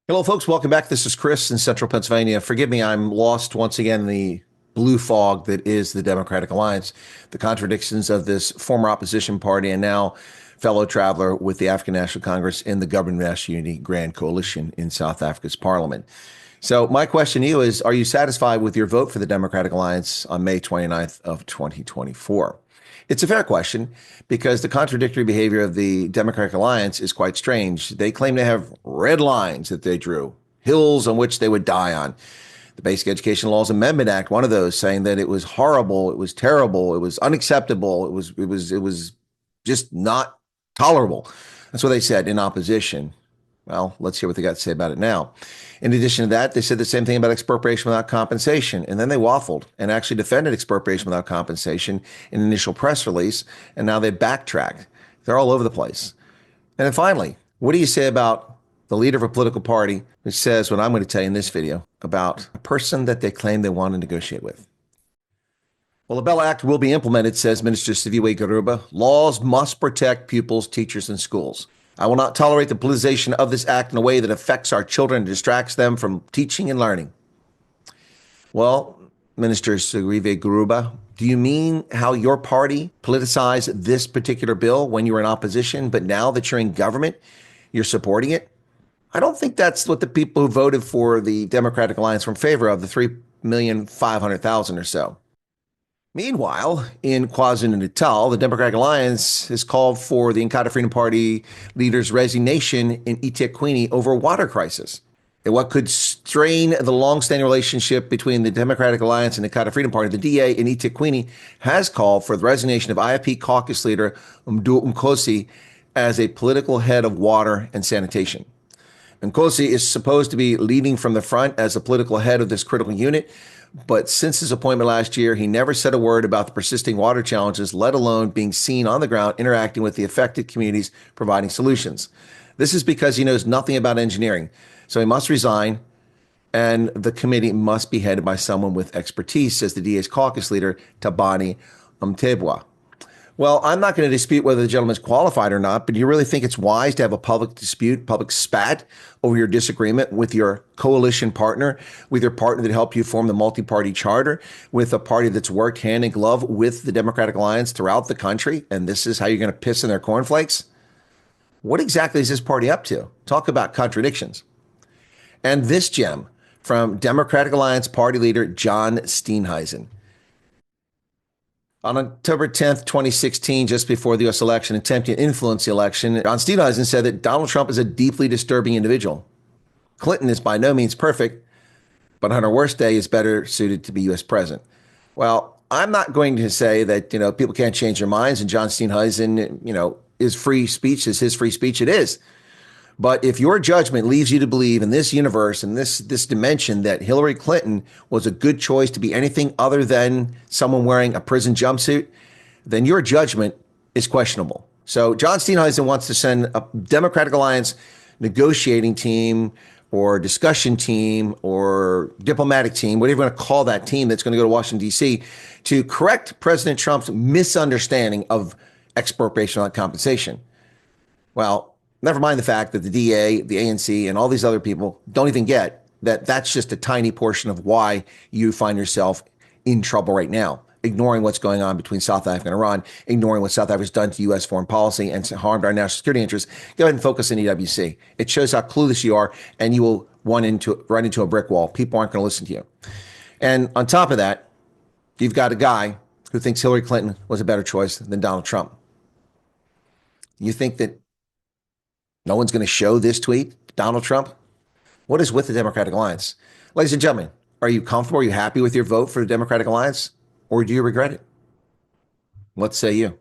Hello, folks. Welcome back. This is Chris in Central Pennsylvania. Forgive me, I'm lost once again in the blue fog that is the Democratic Alliance, the contradictions of this former opposition party and now fellow traveler with the African National Congress in the Government of National Unity Grand Coalition in South Africa's parliament. So my question to you is, are you satisfied with your vote for the Democratic Alliance on May 29th of 2024? It's a fair question because the contradictory behavior of the Democratic Alliance is quite strange. They claim to have red lines that they drew, hills on which they would die on. The Basic Education Laws Amendment Act, one of those, saying that it was horrible, it was terrible, it was unacceptable, it was just not tolerable. That's what they said in opposition. Well, let's hear what they got to say about it now. In addition to that, they said the same thing about expropriation without compensation. And then they waffled and actually defended expropriation without compensation in an initial press release. And now they backtracked. They're all over the place. And then finally, what do you say about the leader of a political party who says what I'm going to tell you in this video about a person that they claim they want to negotiate with? Well, the Bell Act will be implemented, says Minister Siviwe Garuba. Laws must protect pupils, teachers, and schools. I will not tolerate the politicization of this act in a way that affects our children and distracts them from teaching and learning. Well, Minister Siviwe Garuba, do you mean how your party politicized this particular bill when you were in opposition, but now that you're in government, you're supporting it? I don't think that's what the people who voted for the Democratic Alliance were in favor of, the 3,500,000 or so. Meanwhile, in KwaZulu-Natal, the Democratic Alliance has called for the Inkatha Freedom Party leader's resignation in eThekwini over a water crisis. And what could strain the long-standing relationship between the Democratic Alliance and the Inkatha Freedom Party, the DA in eThekwini has called for the resignation of IFP caucus leader Mdu Nkosi as a political head of water and sanitation. Nkosi is supposed to be leading from the front as a political head of this critical unit, but since his appointment last year, he never said a word about the persisting water challenges, let alone being seen on the ground interacting with the affected communities, providing solutions. This is because he knows nothing about engineering. So he must resign, and the committee must be headed by someone with expertise, says the DA's caucus leader, Tabani Mtebwa. Well, I'm not going to dispute whether the gentleman's qualified or not, but do you really think it's wise to have a public dispute, public spat over your disagreement with your coalition partner, with your partner that helped you form the multi-party charter, with a party that's worked hand in glove with the Democratic Alliance throughout the country, and this is how you're going to piss in their cornflakes? What exactly is this party up to? Talk about contradictions. And this gem from Democratic Alliance Party leader John Steenhuisen. On October 10th, 2016, just before the U.S. election, attempting to influence the election, John Steenhuisen said that Donald Trump is a deeply disturbing individual. Clinton is by no means perfect, but on her worst day is better suited to be U.S. president. Well, I'm not going to say that, people can't change their minds and John Steenhuisen, is free speech, is his free speech. It is. But if your judgment leaves you to believe in this universe and this dimension that Hillary Clinton was a good choice to be anything other than someone wearing a prison jumpsuit, then your judgment is questionable. So John Steenhuisen wants to send a Democratic Alliance negotiating team or discussion team or diplomatic team, whatever you want to call that team that's going to go to Washington, D.C., to correct President Trump's misunderstanding of expropriation without compensation. Well, never mind the fact that the DA, the ANC, and all these other people don't even get that that's just a tiny portion of why you find yourself in trouble right now, ignoring what's going on between South Africa and Iran, ignoring what South Africa's done to U.S. foreign policy and harmed our national security interests. Go ahead and focus on EWC. It shows how clueless you are, and you will run into a brick wall. People aren't going to listen to you. And on top of that, you've got a guy who thinks Hillary Clinton was a better choice than Donald Trump. You think that no one's going to show this tweet, Donald Trump? What is with the Democratic Alliance? Ladies and gentlemen, are you comfortable? Are you happy with your vote for the Democratic Alliance? Or do you regret it? What say you?